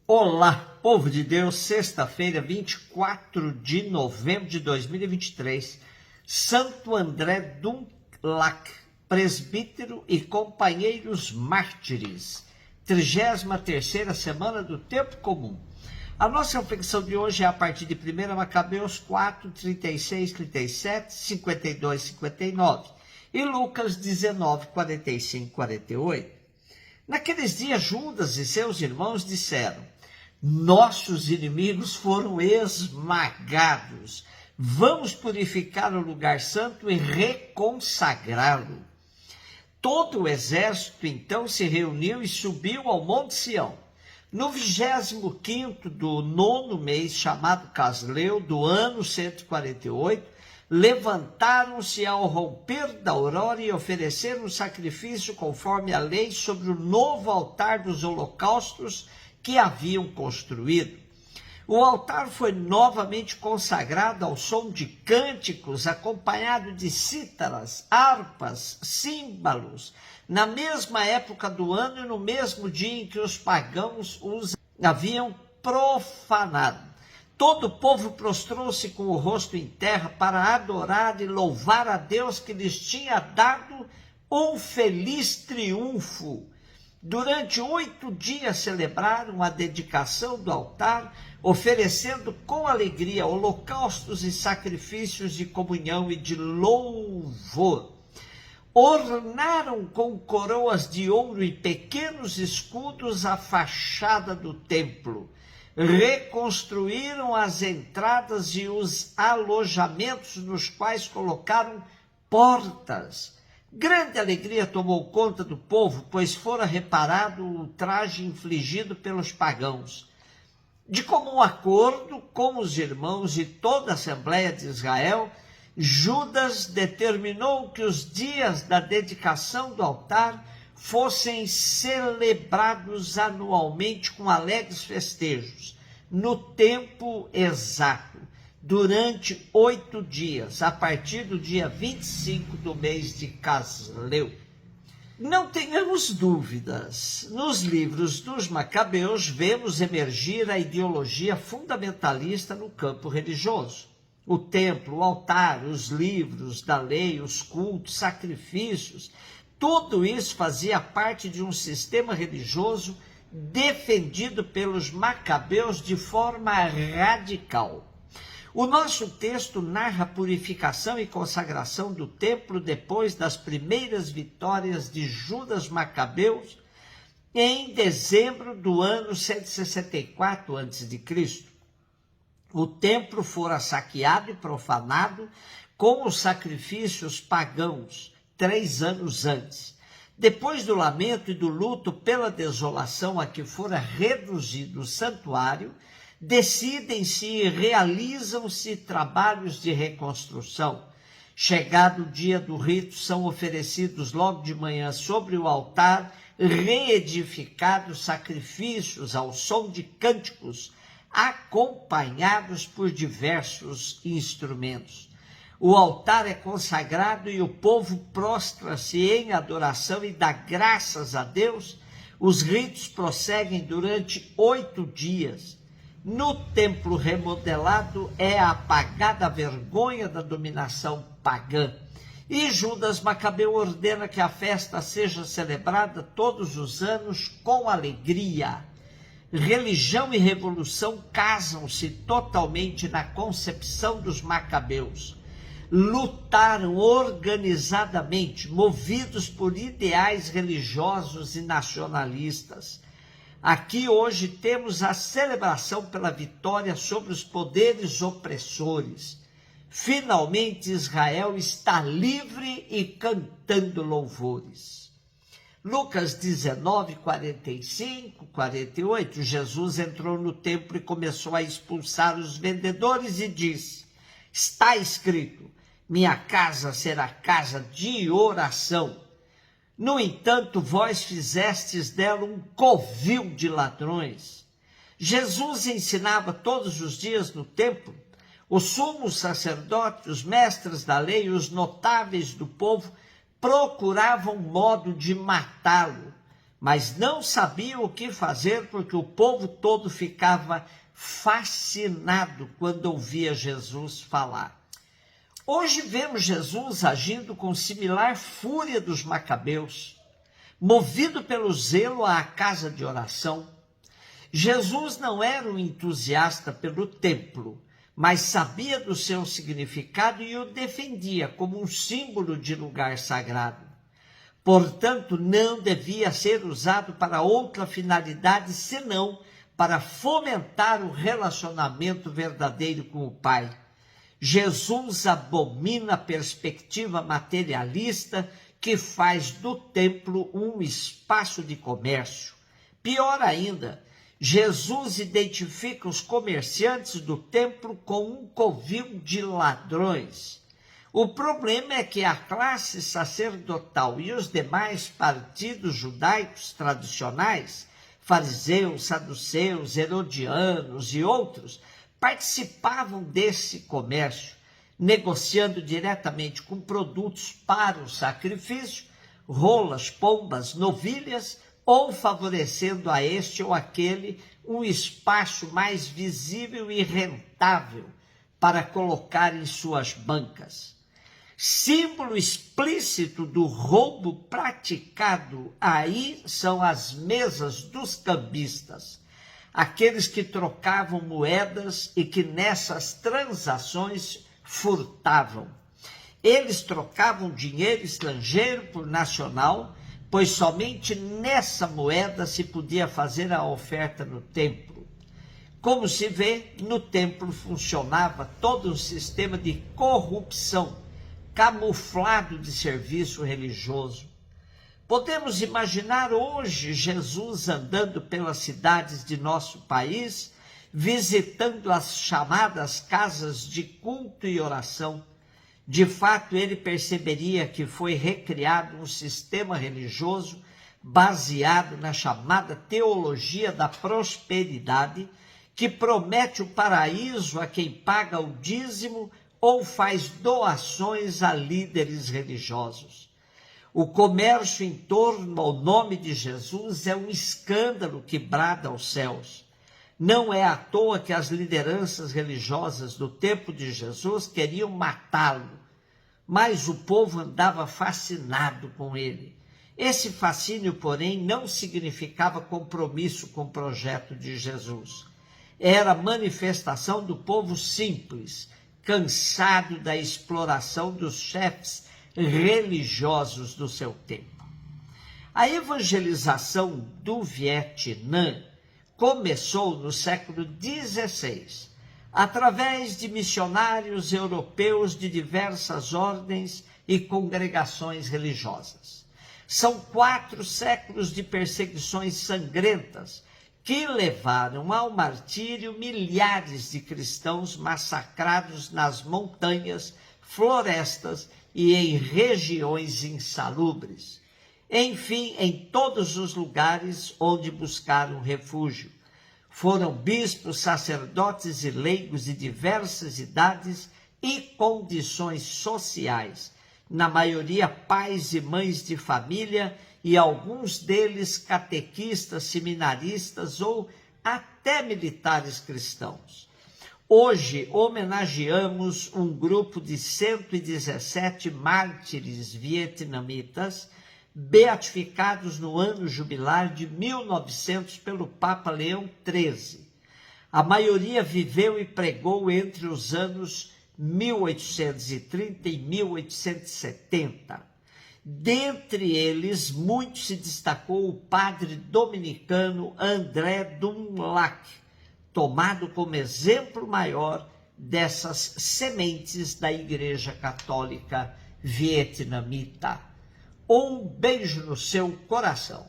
Olá, povo de Deus, sexta-feira, 24 de novembro de 2023, Santo André Dũng-Lạc, presbítero e companheiros mártires, 33ª semana do tempo comum. A nossa reflexão de hoje é a partir de 1 Macabeus 4, 36, 37, 52, 59 e Lucas 19, 45, 48. Naqueles dias, Judas e seus irmãos disseram: nossos inimigos foram esmagados. Vamos purificar o lugar santo e reconsagrá-lo. Todo o exército então se reuniu e subiu ao Monte Sião. No 25º do 9º mês, chamado Casleu, do ano 148, levantaram-se ao romper da aurora e ofereceram sacrifício conforme a lei sobre o novo altar dos holocaustos que haviam construído. O altar foi novamente consagrado ao som de cânticos, acompanhado de cítaras, harpas, símbolos, na mesma época do ano e no mesmo dia em que os pagãos os haviam profanado. Todo o povo prostrou-se com o rosto em terra para adorar e louvar a Deus que lhes tinha dado um feliz triunfo. Durante 8 dias celebraram a dedicação do altar, oferecendo com alegria holocaustos e sacrifícios de comunhão e de louvor. Ornaram com coroas de ouro e pequenos escudos a fachada do templo. Reconstruíram as entradas e os alojamentos nos quais colocaram portas. Grande alegria tomou conta do povo, pois fora reparado o ultraje infligido pelos pagãos. De comum acordo com os irmãos e toda a Assembleia de Israel, Judas determinou que os dias da dedicação do altar fossem celebrados anualmente com alegres festejos, no tempo exato, durante 8 dias, a partir do dia 25 do mês de Casleu. Não tenhamos dúvidas, nos livros dos Macabeus vemos emergir a ideologia fundamentalista no campo religioso. O templo, o altar, os livros da lei, os cultos, sacrifícios, tudo isso fazia parte de um sistema religioso defendido pelos Macabeus de forma radical. O nosso texto narra a purificação e consagração do templo depois das primeiras vitórias de Judas Macabeus em dezembro do ano 164 a.C. O templo fora saqueado e profanado com os sacrifícios pagãos 3 anos antes. Depois do lamento e do luto pela desolação a que fora reduzido o santuário, decidem-se e realizam-se trabalhos de reconstrução. Chegado o dia do rito, são oferecidos logo de manhã sobre o altar reedificados sacrifícios ao som de cânticos, acompanhados por diversos instrumentos. O altar é consagrado e o povo prostra-se em adoração e dá graças a Deus. Os ritos prosseguem durante 8 dias. No templo remodelado é apagada a vergonha da dominação pagã. E Judas Macabeu ordena que a festa seja celebrada todos os anos com alegria. Religião e revolução casam-se totalmente na concepção dos Macabeus. Lutaram organizadamente, movidos por ideais religiosos e nacionalistas. Aqui hoje temos a celebração pela vitória sobre os poderes opressores. Finalmente Israel está livre e cantando louvores. Lucas 19, 45, 48, Jesus entrou no templo e começou a expulsar os vendedores e disse: está escrito, minha casa será casa de oração. No entanto, vós fizestes dela um covil de ladrões. Jesus ensinava todos os dias no templo. Os sumos sacerdotes, os mestres da lei e os notáveis do povo procuravam modo de matá-lo, mas não sabiam o que fazer porque o povo todo ficava fascinado quando ouvia Jesus falar. Hoje vemos Jesus agindo com similar fúria dos macabeus, movido pelo zelo à casa de oração. Jesus não era um entusiasta pelo templo, mas sabia do seu significado e o defendia como um símbolo de lugar sagrado. Portanto, não devia ser usado para outra finalidade senão para fomentar o relacionamento verdadeiro com o Pai. Jesus abomina a perspectiva materialista que faz do templo um espaço de comércio. Pior ainda, Jesus identifica os comerciantes do templo com um covil de ladrões. O problema é que a classe sacerdotal e os demais partidos judaicos tradicionais, fariseus, saduceus, herodianos e outros, participavam desse comércio, negociando diretamente com produtos para o sacrifício, rolas, pombas, novilhas, ou favorecendo a este ou aquele um espaço mais visível e rentável para colocar em suas bancas. Símbolo explícito do roubo praticado aí são as mesas dos cambistas, aqueles que trocavam moedas e que nessas transações furtavam. Eles trocavam dinheiro estrangeiro por nacional, pois somente nessa moeda se podia fazer a oferta no templo. Como se vê, no templo funcionava todo um sistema de corrupção, camuflado de serviço religioso. Podemos imaginar hoje Jesus andando pelas cidades de nosso país, visitando as chamadas casas de culto e oração. De fato, ele perceberia que foi recriado um sistema religioso baseado na chamada teologia da prosperidade, que promete o paraíso a quem paga o dízimo ou faz doações a líderes religiosos. O comércio em torno ao nome de Jesus é um escândalo que brada aos céus. Não é à toa que as lideranças religiosas do tempo de Jesus queriam matá-lo, mas o povo andava fascinado com ele. Esse fascínio, porém, não significava compromisso com o projeto de Jesus. Era manifestação do povo simples, cansado da exploração dos chefes religiosos do seu tempo. A evangelização do Vietnã começou no século XVI, através de missionários europeus de diversas ordens e congregações religiosas. São 4 séculos de perseguições sangrentas que levaram ao martírio milhares de cristãos massacrados nas montanhas, florestas e em regiões insalubres. Enfim, em todos os lugares onde buscaram refúgio. Foram bispos, sacerdotes e leigos de diversas idades e condições sociais, na maioria pais e mães de família e alguns deles catequistas, seminaristas ou até militares cristãos. Hoje homenageamos um grupo de 117 mártires vietnamitas beatificados no ano jubilar de 1900 pelo Papa Leão XIII. A maioria viveu e pregou entre os anos 1830 e 1870. Dentre eles, muito se destacou o padre dominicano André Dunlac, tomado como exemplo maior dessas sementes da Igreja Católica Vietnamita. Um beijo no seu coração.